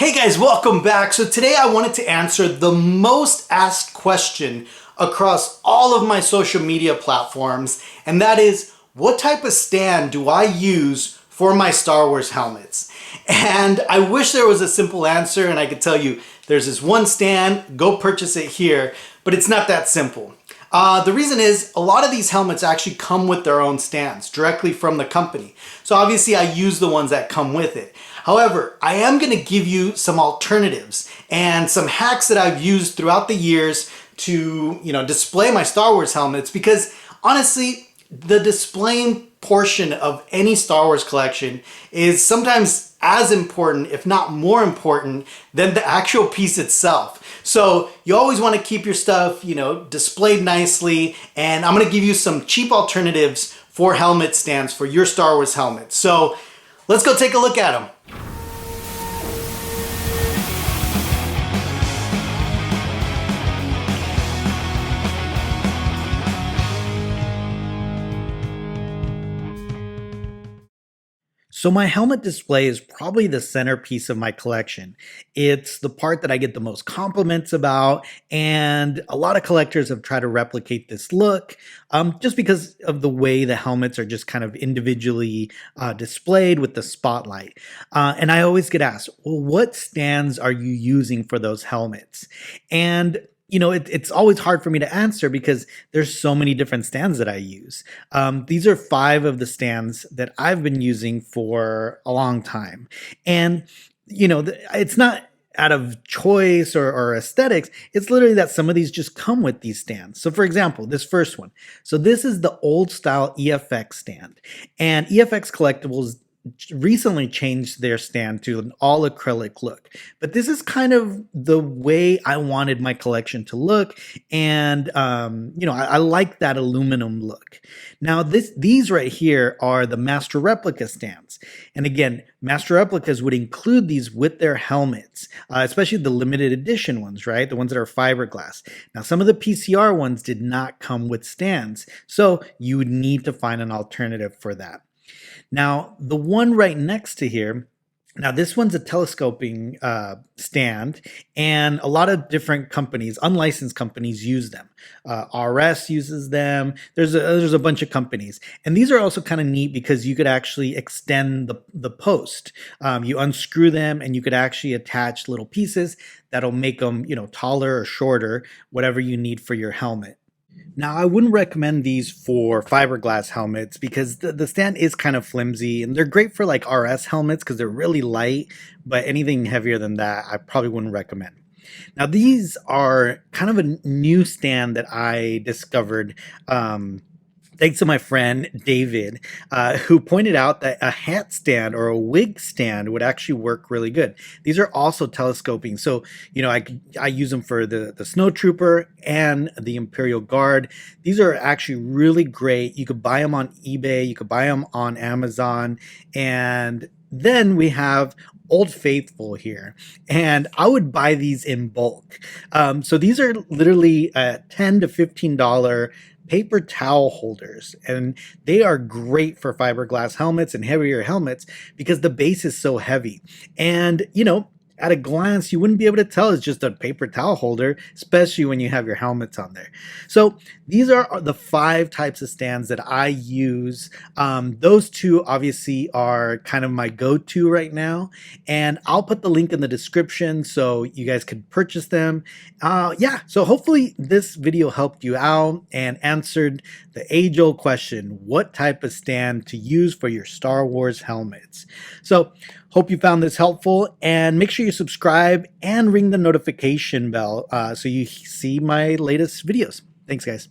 Hey guys, welcome back. So today I wanted to answer the most asked question across all of my social media platforms, and that is, what type of stand do I use for my Star Wars helmets? And I wish there was a simple answer and I could tell you there's this one stand, go purchase it here, but it's not that simple. The reason is a lot of these helmets actually come with their own stands directly from the company. So obviously I use the ones that come with it. However, I am going to give you some alternatives and some hacks that I've used throughout the years to, display my Star Wars helmets, because honestly, the displaying portion of any Star Wars collection is sometimes as important, if not more important, than the actual piece itself. So you always want to keep your stuff, displayed nicely, and I'm going to give you some cheap alternatives for helmet stands for your Star Wars helmet. So let's go take a look at them. So my helmet display is probably the centerpiece of my collection. It's the part that I get the most compliments about, and a lot of collectors have tried to replicate this look just because of the way the helmets are just kind of individually displayed with the spotlight. And I always get asked, well, what stands are you using for those helmets? And it's always hard for me to answer because there's so many different stands that I use. These are 5 of the stands that I've been using for a long time. And, it's not out of choice or aesthetics. It's literally that some of these just come with these stands. So for example, this first one. So this is the old style EFX stand. And EFX Collectibles recently changed their stand to an all acrylic look, but this is kind of the way I wanted my collection to look. And I like that aluminum look. Now these right here are the master replica stands, and again, master replicas would include these with their helmets, especially the limited edition ones, right? The ones that are fiberglass. Now some of the PCR ones did not come with stands, so you would need to find an alternative for that. Now, the one right next to here, now this one's a telescoping stand, and a lot of different companies, unlicensed companies, use them. RS uses them. There's a bunch of companies, and these are also kind of neat because you could actually extend the post. You unscrew them, and you could actually attach little pieces that'll make them, taller or shorter, whatever you need for your helmet. Now, I wouldn't recommend these for fiberglass helmets because the stand is kind of flimsy, and they're great for like RS helmets because they're really light, but anything heavier than that, I probably wouldn't recommend. Now, these are kind of a new stand that I discovered thanks to my friend David, who pointed out that a hat stand or a wig stand would actually work really good. These are also telescoping. So, I use them for the snowtrooper and the Imperial Guard. These are actually really great. You could buy them on eBay. You could buy them on Amazon. And then we have Old Faithful here, and I would buy these in bulk. So these are literally $10 to $15 paper towel holders, and they are great for fiberglass helmets and heavier helmets because the base is so heavy. And at a glance, you wouldn't be able to tell it's just a paper towel holder, especially when you have your helmets on there. So these are the 5 types of stands that I use. Those 2 obviously are kind of my go-to right now, and I'll put the link in the description so you guys can purchase them. So hopefully this video helped you out and answered the age-old question, what type of stand to use for your Star Wars helmets. So hope you found this helpful, and make sure you subscribe and ring the notification bell so you see my latest videos. Thanks, guys.